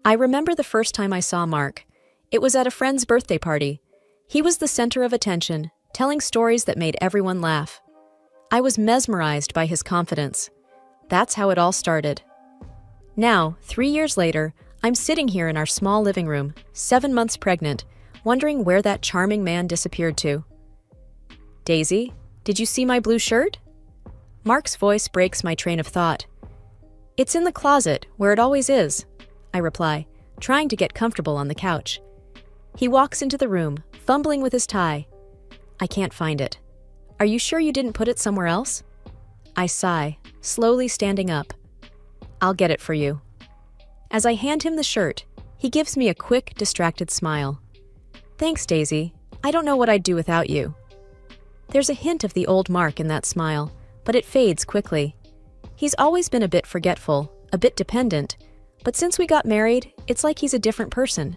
I remember the first time I saw Mark. It was at a friend's birthday party. He was the center of attention, telling stories that made everyone laugh. I was mesmerized by his confidence. That's how it all started. Now, 3 years later, I'm sitting here in our small living room, 7 months pregnant, wondering where that charming man disappeared to. Daisy, did you see my blue shirt? Mark's voice breaks my train of thought. It's in the closet, where it always is, I reply, trying to get comfortable on the couch. He walks into the room, fumbling with his tie. I can't find it. Are you sure you didn't put it somewhere else? I sigh, slowly standing up. I'll get it for you. As I hand him the shirt, he gives me a quick, distracted smile. Thanks, Daisy. I don't know what I'd do without you. There's a hint of the old Mark in that smile, but it fades quickly. He's always been a bit forgetful, a bit dependent, but since we got married, it's like he's a different person.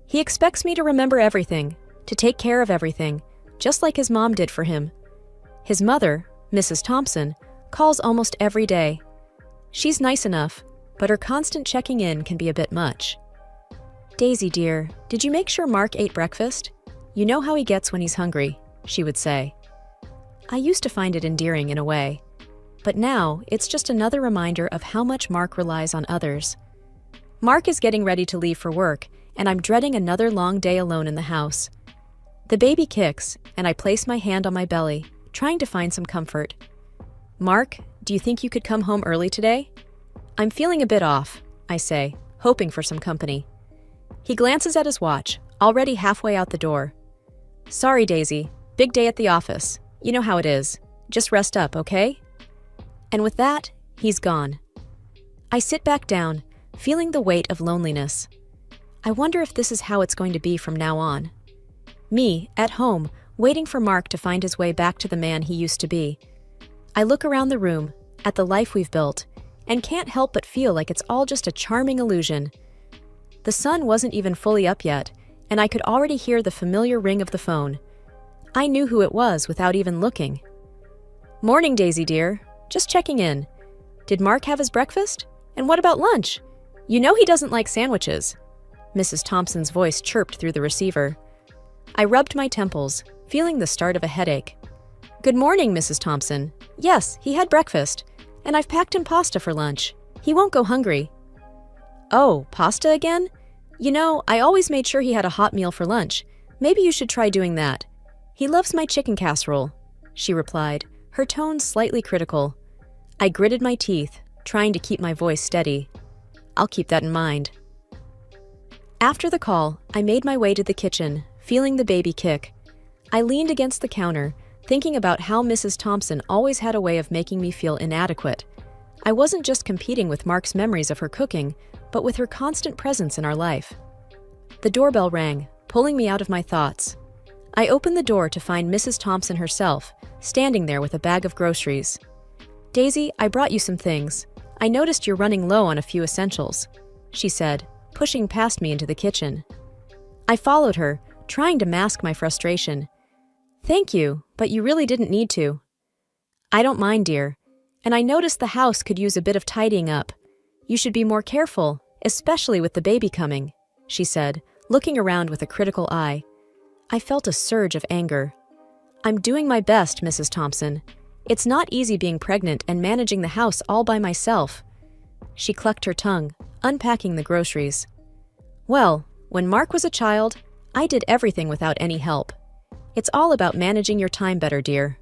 He expects me to remember everything, to take care of everything, just like his mom did for him. His mother, Mrs. Thompson, calls almost every day. She's nice enough, but her constant checking in can be a bit much. Daisy, dear, did you make sure Mark ate breakfast? You know how he gets when he's hungry, she would say. I used to find it endearing in a way, but now it's just another reminder of how much Mark relies on others. Mark is getting ready to leave for work, and I'm dreading another long day alone in the house. The baby kicks, and I place my hand on my belly, trying to find some comfort. Mark, do you think you could come home early today? I'm feeling a bit off, I say, hoping for some company. He glances at his watch, already halfway out the door. Sorry, Daisy. Big day at the office. You know how it is. Just rest up, okay? And with that, he's gone. I sit back down, feeling the weight of loneliness. I wonder if this is how it's going to be from now on. Me, at home, waiting for Mark to find his way back to the man he used to be. I look around the room, at the life we've built, and can't help but feel like it's all just a charming illusion. The sun wasn't even fully up yet, and I could already hear the familiar ring of the phone. I knew who it was without even looking. Morning, Daisy dear. Just checking in. Did Mark have his breakfast? And what about lunch? You know he doesn't like sandwiches. Mrs. Thompson's voice chirped through the receiver. I rubbed my temples, feeling the start of a headache. Good morning, Mrs. Thompson. Yes, he had breakfast, and I've packed him pasta for lunch. He won't go hungry. Oh, pasta again? You know, I always made sure he had a hot meal for lunch. Maybe you should try doing that. He loves my chicken casserole, she replied, her tone slightly critical. I gritted my teeth, trying to keep my voice steady. I'll keep that in mind. After the call, I made my way to the kitchen, feeling the baby kick. I leaned against the counter, thinking about how Mrs. Thompson always had a way of making me feel inadequate. I wasn't just competing with Mark's memories of her cooking, but with her constant presence in our life. The doorbell rang, pulling me out of my thoughts. I opened the door to find Mrs. Thompson herself, standing there with a bag of groceries. Daisy, I brought you some things. I noticed you're running low on a few essentials, she said, pushing past me into the kitchen. I followed her, trying to mask my frustration. Thank you, but you really didn't need to. I don't mind, dear. And I noticed the house could use a bit of tidying up. You should be more careful, especially with the baby coming, she said, looking around with a critical eye. I felt a surge of anger. I'm doing my best, Mrs. Thompson. It's not easy being pregnant and managing the house all by myself. She clucked her tongue, unpacking the groceries. Well, when Mark was a child, I did everything without any help. It's all about managing your time better, dear.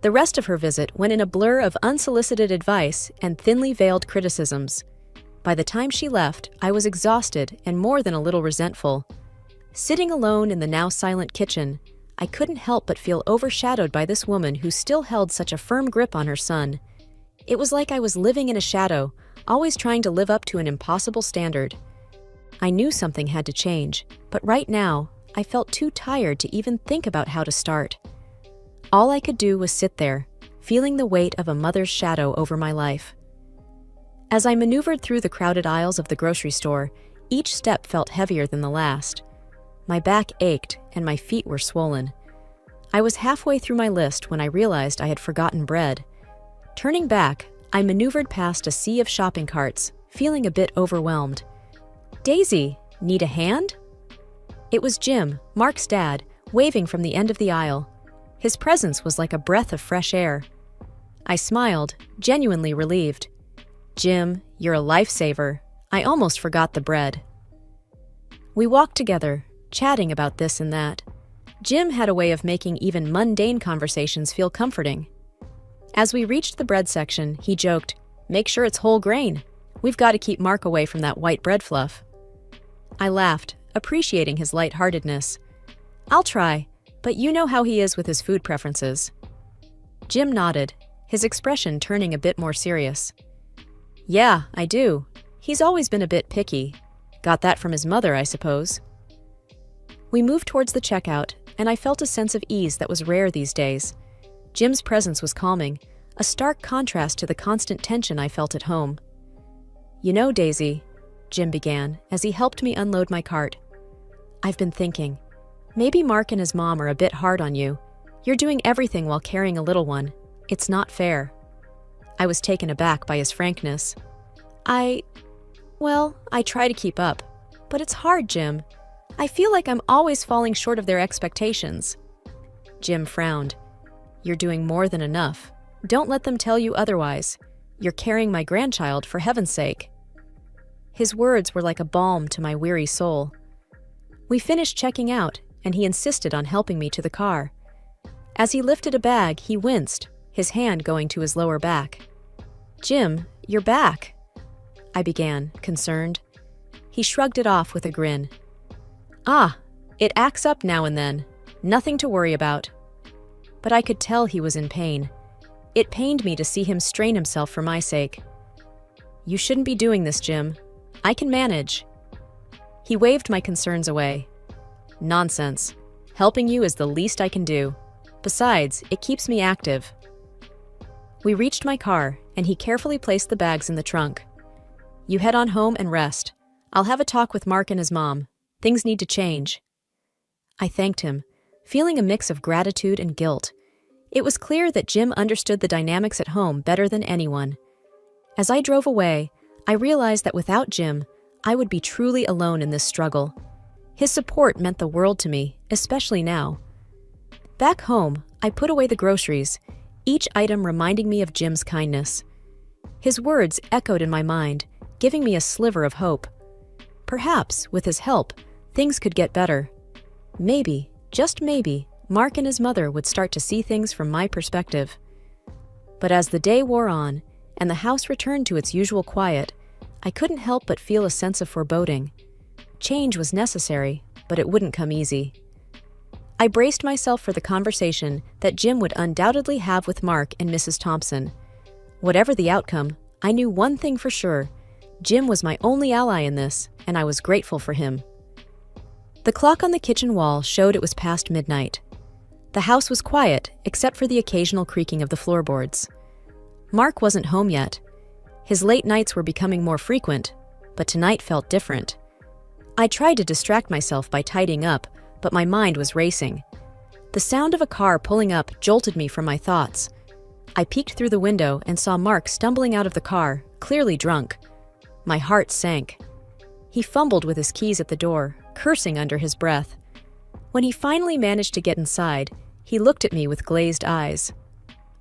The rest of her visit went in a blur of unsolicited advice and thinly veiled criticisms. By the time she left, I was exhausted and more than a little resentful. Sitting alone in the now silent kitchen, I couldn't help but feel overshadowed by this woman who still held such a firm grip on her son. It was like I was living in a shadow, always trying to live up to an impossible standard. I knew something had to change, but right now, I felt too tired to even think about how to start. All I could do was sit there, feeling the weight of a mother's shadow over my life. As I maneuvered through the crowded aisles of the grocery store, each step felt heavier than the last. My back ached and my feet were swollen. I was halfway through my list when I realized I had forgotten bread. Turning back, I maneuvered past a sea of shopping carts, feeling a bit overwhelmed. Daisy, need a hand? It was Jim, Mark's dad, waving from the end of the aisle. His presence was like a breath of fresh air. I smiled, genuinely relieved. Jim, you're a lifesaver. I almost forgot the bread. We walked together, chatting about this and that. Jim had a way of making even mundane conversations feel comforting. As we reached the bread section, he joked, "Make sure it's whole grain. We've got to keep Mark away from that white bread fluff." I laughed, appreciating his lightheartedness. "I'll try, but you know how he is with his food preferences." Jim nodded, his expression turning a bit more serious. "Yeah, I do. He's always been a bit picky. Got that from his mother, I suppose." We moved towards the checkout, and I felt a sense of ease that was rare these days. Jim's presence was calming, a stark contrast to the constant tension I felt at home. "You know, Daisy," Jim began, as he helped me unload my cart, "I've been thinking, maybe Mark and his mom are a bit hard on you. You're doing everything while carrying a little one. It's not fair." I was taken aback by his frankness. I try to keep up, but it's hard, Jim. I feel like I'm always falling short of their expectations." Jim frowned. "You're doing more than enough. Don't let them tell you otherwise. You're carrying my grandchild, for heaven's sake." His words were like a balm to my weary soul. We finished checking out, and he insisted on helping me to the car. As he lifted a bag, he winced, his hand going to his lower back. "Jim, you're back," I began, concerned. He shrugged it off with a grin. "Ah, it acts up now and then. Nothing to worry about." But I could tell he was in pain. It pained me to see him strain himself for my sake. "You shouldn't be doing this, Jim. I can manage." He waved my concerns away. "Nonsense. Helping you is the least I can do. Besides, it keeps me active." We reached my car, and he carefully placed the bags in the trunk. "You head on home and rest. I'll have a talk with Mark and his mom. Things need to change." I thanked him, feeling a mix of gratitude and guilt. It was clear that Jim understood the dynamics at home better than anyone. As I drove away, I realized that without Jim, I would be truly alone in this struggle. His support meant the world to me, especially now. Back home, I put away the groceries, each item reminding me of Jim's kindness. His words echoed in my mind, giving me a sliver of hope. Perhaps, with his help, things could get better. Maybe, just maybe, Mark and his mother would start to see things from my perspective. But as the day wore on, and the house returned to its usual quiet, I couldn't help but feel a sense of foreboding. Change was necessary, but it wouldn't come easy. I braced myself for the conversation that Jim would undoubtedly have with Mark and Mrs. Thompson. Whatever the outcome, I knew one thing for sure. Jim was my only ally in this, and I was grateful for him. The clock on the kitchen wall showed it was past midnight. The house was quiet, except for the occasional creaking of the floorboards. Mark wasn't home yet. His late nights were becoming more frequent, but tonight felt different. I tried to distract myself by tidying up, but my mind was racing. The sound of a car pulling up jolted me from my thoughts. I peeked through the window and saw Mark stumbling out of the car, clearly drunk. My heart sank. He fumbled with his keys at the door, cursing under his breath. When he finally managed to get inside, he looked at me with glazed eyes.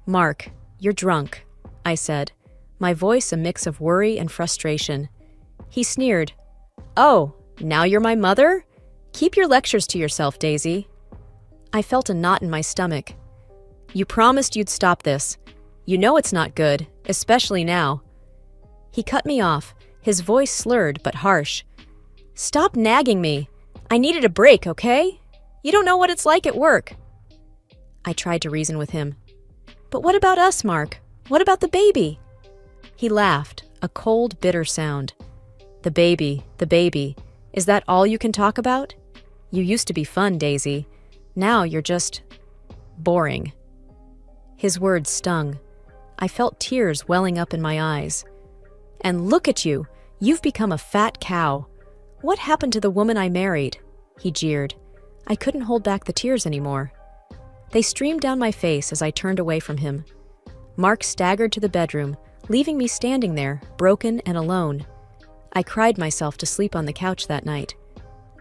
"Mark, you're drunk," I said, my voice a mix of worry and frustration. He sneered. "Oh, now you're my mother? Keep your lectures to yourself, Daisy." I felt a knot in my stomach. "You promised you'd stop this. You know it's not good, especially now." He cut me off, his voice slurred but harsh. "Stop nagging me. I needed a break, okay? You don't know what it's like at work." I tried to reason with him. "But what about us, Mark? What about the baby?" He laughed, a cold, bitter sound. The baby. Is that all you can talk about? You used to be fun, Daisy. Now you're just boring." His words stung. I felt tears welling up in my eyes. "And look at you. You've become a fat cow. What happened to the woman I married?" He jeered. I couldn't hold back the tears anymore. They streamed down my face as I turned away from him. Mark staggered to the bedroom, leaving me standing there, broken and alone. I cried myself to sleep on the couch that night.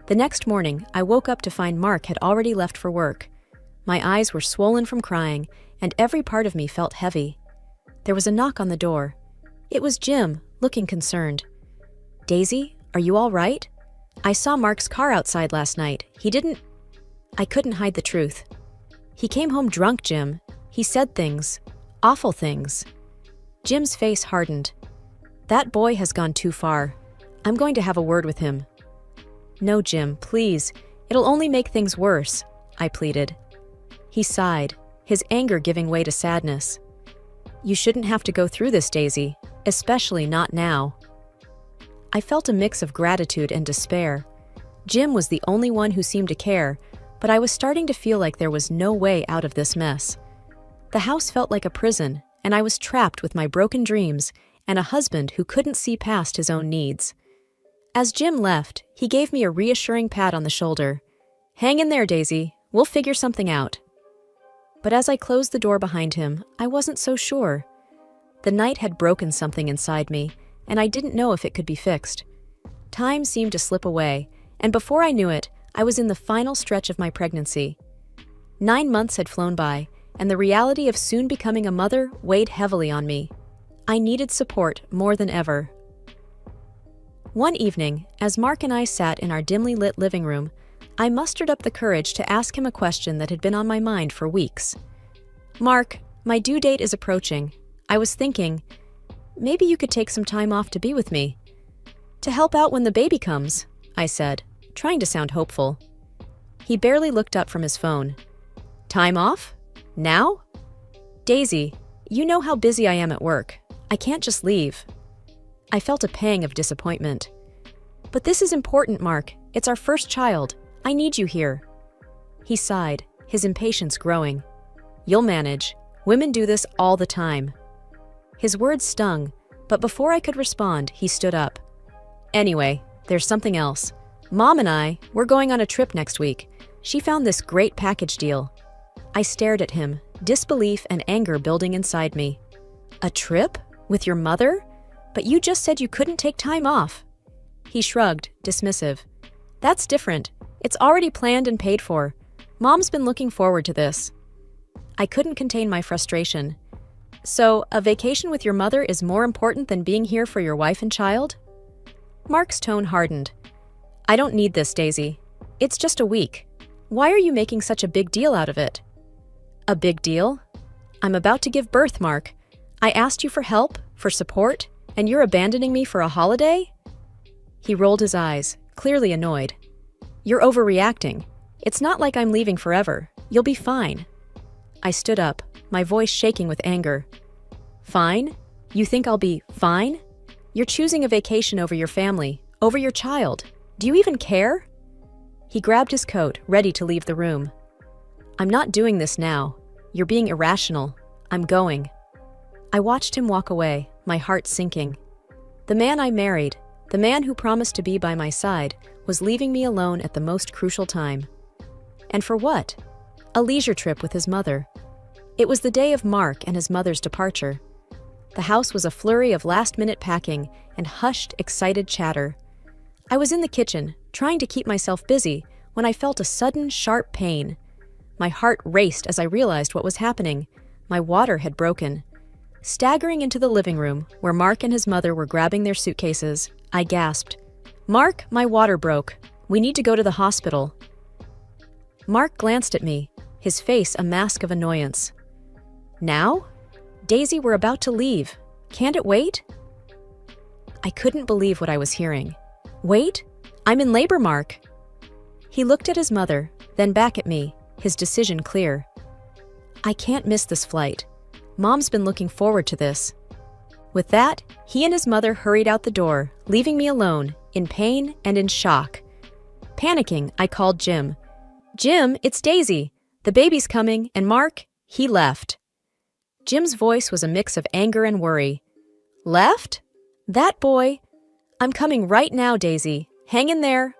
The next morning, I woke up to find Mark had already left for work. My eyes were swollen from crying, and every part of me felt heavy. There was a knock on the door. It was Jim, looking concerned. "Daisy, are you all right? I saw Mark's car outside last night. I couldn't hide the truth. He came home drunk, Jim. He said things. Awful things." Jim's face hardened. "That boy has gone too far. I'm going to have a word with him." "No, Jim, please. It'll only make things worse," I pleaded. He sighed, his anger giving way to sadness. "You shouldn't have to go through this, Daisy, especially not now." I felt a mix of gratitude and despair. Jim was the only one who seemed to care, but I was starting to feel like there was no way out of this mess. The house felt like a prison, and I was trapped with my broken dreams and a husband who couldn't see past his own needs. As Jim left, he gave me a reassuring pat on the shoulder. "Hang in there, Daisy. We'll figure something out." But as I closed the door behind him, I wasn't so sure. The night had broken something inside me, and I didn't know if it could be fixed. Time seemed to slip away, and before I knew it, I was in the final stretch of my pregnancy. 9 months had flown by, and the reality of soon becoming a mother weighed heavily on me. I needed support more than ever. One evening, as Mark and I sat in our dimly lit living room, I mustered up the courage to ask him a question that had been on my mind for weeks. "Mark, my due date is approaching. I was thinking, maybe you could take some time off to be with me. To help out when the baby comes," I said, trying to sound hopeful. He barely looked up from his phone. "Time off? Now?" "Daisy, you know how busy I am at work. I can't just leave." I felt a pang of disappointment. "But this is important, Mark. It's our first child. I need you here." He sighed, his impatience growing. "You'll manage. Women do this all the time." His words stung, but before I could respond, he stood up. "Anyway, there's something else. Mom and we're going on a trip next week. She found this great package deal." I stared at him, disbelief and anger building inside me. "A trip? With your mother? But you just said you couldn't take time off." He shrugged, dismissive. "That's different. It's already planned and paid for. Mom's been looking forward to this." I couldn't contain my frustration. "So, a vacation with your mother is more important than being here for your wife and child?" Mark's tone hardened. "I don't need this, Daisy. It's just a week. Why are you making such a big deal out of it?" "A big deal? I'm about to give birth, Mark. I asked you for help, for support, and you're abandoning me for a holiday?" He rolled his eyes, clearly annoyed. "You're overreacting. It's not like I'm leaving forever. You'll be fine." I stood up, my voice shaking with anger. "Fine? You think I'll be fine? You're choosing a vacation over your family, over your child. Do you even care?" He grabbed his coat, ready to leave the room. "I'm not doing this now. You're being irrational. I'm going." I watched him walk away, my heart sinking. The man I married, the man who promised to be by my side, was leaving me alone at the most crucial time. And for what? A leisure trip with his mother. It was the day of Mark and his mother's departure. The house was a flurry of last-minute packing and hushed, excited chatter. I was in the kitchen, trying to keep myself busy, when I felt a sudden, sharp pain. My heart raced as I realized what was happening. My water had broken. Staggering into the living room, where Mark and his mother were grabbing their suitcases, I gasped, "Mark, my water broke. We need to go to the hospital." Mark glanced at me, his face a mask of annoyance. "Now? Daisy, we're about to leave. Can't it wait?" I couldn't believe what I was hearing. "Wait? I'm in labor, Mark." He looked at his mother, then back at me, his decision clear. "I can't miss this flight. Mom's been looking forward to this." With that, he and his mother hurried out the door, leaving me alone, in pain and in shock. Panicking, I called Jim. "Jim, it's Daisy. The baby's coming, and Mark, he left." Jim's voice was a mix of anger and worry. "Left? That boy? I'm coming right now, Daisy. Hang in there."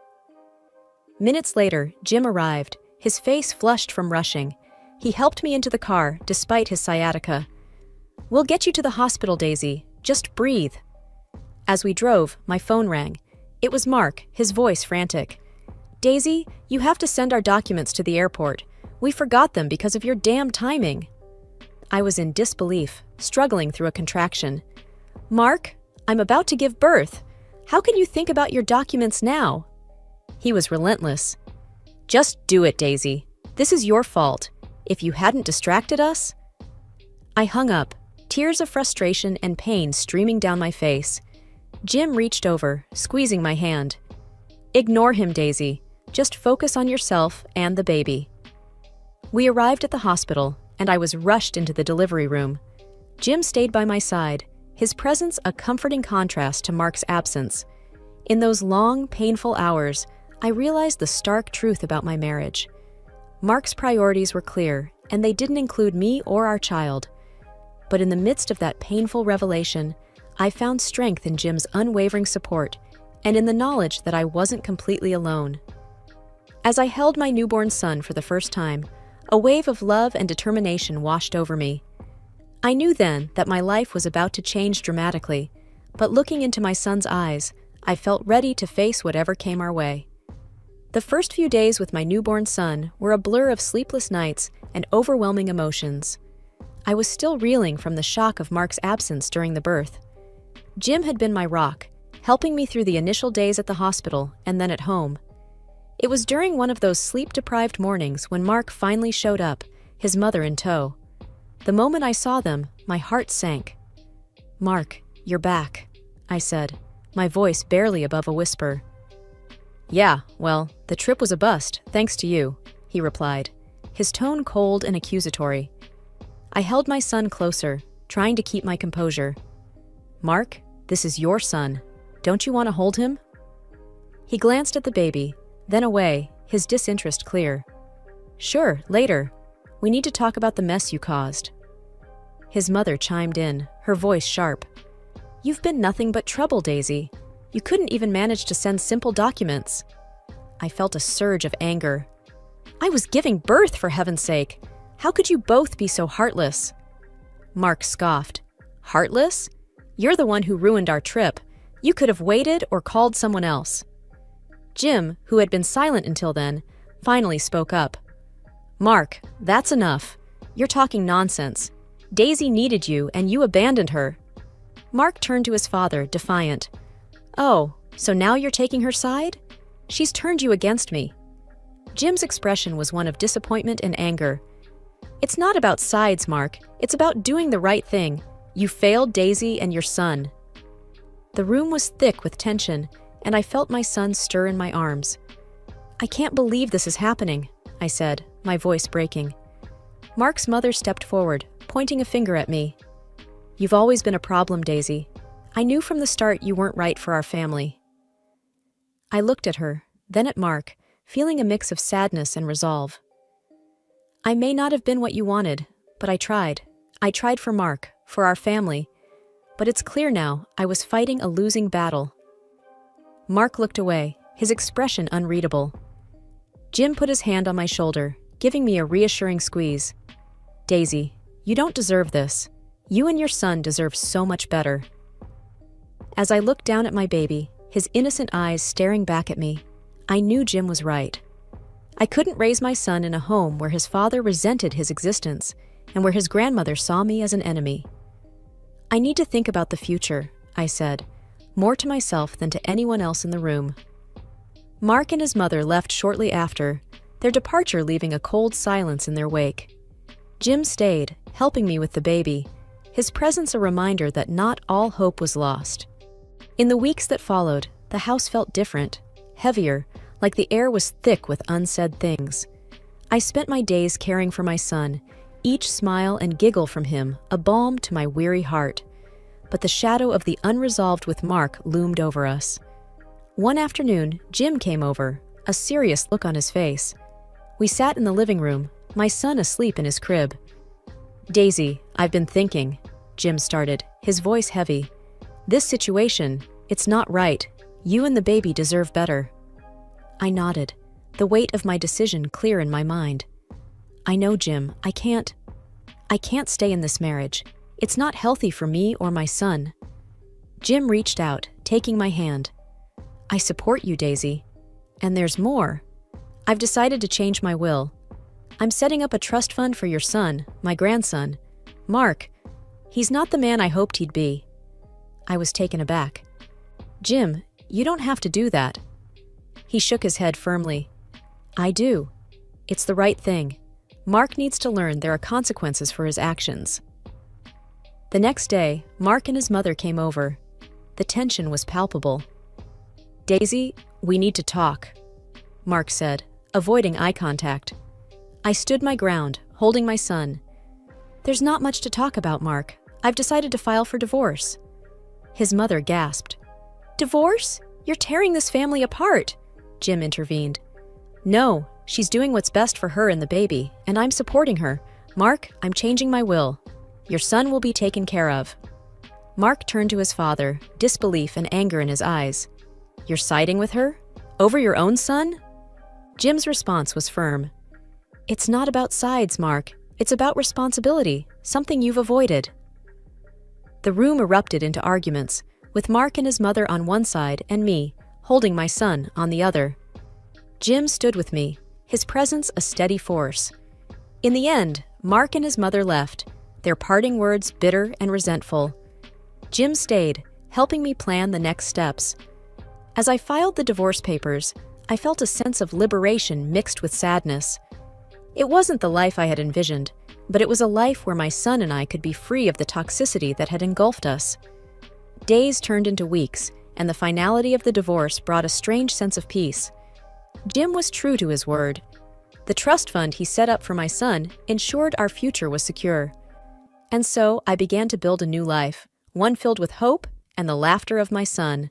Minutes later, Jim arrived, his face flushed from rushing. He helped me into the car, despite his sciatica. "We'll get you to the hospital, Daisy. Just breathe." As we drove, my phone rang. It was Mark, his voice frantic. "Daisy, you have to send our documents to the airport. We forgot them because of your damn timing." I was in disbelief, struggling through a contraction. "Mark, I'm about to give birth. How can you think about your documents now?" He was relentless. "Just do it, Daisy. This is your fault. If you hadn't distracted us..." I hung up, tears of frustration and pain streaming down my face. Jim reached over, squeezing my hand. "Ignore him, Daisy. Just focus on yourself and the baby." We arrived at the hospital, and I was rushed into the delivery room. Jim stayed by my side, his presence a comforting contrast to Mark's absence. In those long, painful hours, I realized the stark truth about my marriage. Mark's priorities were clear, and they didn't include me or our child. But in the midst of that painful revelation, I found strength in Jim's unwavering support and in the knowledge that I wasn't completely alone. As I held my newborn son for the first time, a wave of love and determination washed over me. I knew then that my life was about to change dramatically, but looking into my son's eyes, I felt ready to face whatever came our way. The first few days with my newborn son were a blur of sleepless nights and overwhelming emotions. I was still reeling from the shock of Mark's absence during the birth. Jim had been my rock, helping me through the initial days at the hospital and then at home. It was during one of those sleep-deprived mornings when Mark finally showed up, his mother in tow. The moment I saw them, my heart sank. "Mark, you're back," I said, my voice barely above a whisper. "Yeah, well, the trip was a bust, thanks to you," he replied, his tone cold and accusatory. I held my son closer, trying to keep my composure. "Mark, this is your son. Don't you want to hold him?" He glanced at the baby, then away, his disinterest clear. "Sure, later. We need to talk about the mess you caused." His mother chimed in, her voice sharp. "You've been nothing but trouble, Daisy. You couldn't even manage to send simple documents." I felt a surge of anger. "I was giving birth, for heaven's sake. How could you both be so heartless?" Mark scoffed. "Heartless? You're the one who ruined our trip. You could have waited or called someone else." Jim, who had been silent until then, finally spoke up. "Mark, that's enough. You're talking nonsense. Daisy needed you, and you abandoned her." Mark turned to his father, defiant. "Oh, so now you're taking her side? She's turned you against me." Jim's expression was one of disappointment and anger. "It's not about sides, Mark. It's about doing the right thing. You failed Daisy and your son." The room was thick with tension, and I felt my son stir in my arms. "I can't believe this is happening," I said, my voice breaking. Mark's mother stepped forward, pointing a finger at me. "You've always been a problem, Daisy. I knew from the start you weren't right for our family." I looked at her, then at Mark, feeling a mix of sadness and resolve. "I may not have been what you wanted, but I tried. I tried for Mark, for our family. But it's clear now I was fighting a losing battle." Mark looked away, his expression unreadable. Jim put his hand on my shoulder, giving me a reassuring squeeze. "Daisy, you don't deserve this. You and your son deserve so much better." As I looked down at my baby, his innocent eyes staring back at me, I knew Jim was right. I couldn't raise my son in a home where his father resented his existence and where his grandmother saw me as an enemy. "I need to think about the future," I said, more to myself than to anyone else in the room. Mark and his mother left shortly after, their departure leaving a cold silence in their wake. Jim stayed, helping me with the baby, his presence a reminder that not all hope was lost. In the weeks that followed, the house felt different, heavier, like the air was thick with unsaid things. I spent my days caring for my son, each smile and giggle from him a balm to my weary heart. But the shadow of the unresolved with Mark loomed over us. One afternoon, Jim came over, a serious look on his face. We sat in the living room, my son asleep in his crib. "Daisy, I've been thinking," Jim started, his voice heavy. "This situation, it's not right. You and the baby deserve better." I nodded, the weight of my decision clear in my mind. "I know, Jim, I can't stay in this marriage. It's not healthy for me or my son." Jim reached out, taking my hand. I support you, Daisy. And there's more. I've decided to change my will. I'm setting up a trust fund for your son, my grandson. Mark. He's not the man I hoped he'd be. I was taken aback. Jim, you don't have to do that. He shook his head firmly. I do. It's the right thing. Mark needs to learn there are consequences for his actions. The next day, Mark and his mother came over. The tension was palpable. Daisy, we need to talk, Mark said, avoiding eye contact. I stood my ground, holding my son. There's not much to talk about, Mark. I've decided to file for divorce. His mother gasped. Divorce? You're tearing this family apart, Jim intervened. No, she's doing what's best for her and the baby, and I'm supporting her. Mark, I'm changing my will. Your son will be taken care of. Mark turned to his father, disbelief and anger in his eyes. You're siding with her? Over your own son? Jim's response was firm. It's not about sides, Mark. It's about responsibility, something you've avoided. The room erupted into arguments, with Mark and his mother on one side and me, holding my son, on the other. Jim stood with me, his presence a steady force. In the end, Mark and his mother left, their parting words bitter and resentful. Jim stayed, helping me plan the next steps. As I filed the divorce papers, I felt a sense of liberation mixed with sadness. It wasn't the life I had envisioned, but it was a life where my son and I could be free of the toxicity that had engulfed us. Days turned into weeks, and the finality of the divorce brought a strange sense of peace. Jim was true to his word. The trust fund he set up for my son ensured our future was secure. And so I began to build a new life, one filled with hope and the laughter of my son.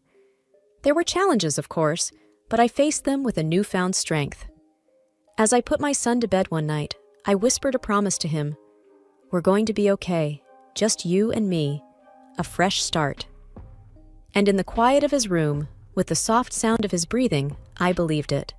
There were challenges, of course, but I faced them with a newfound strength. As I put my son to bed one night, I whispered a promise to him. We're going to be okay, just you and me, a fresh start. And in the quiet of his room, with the soft sound of his breathing, I believed it.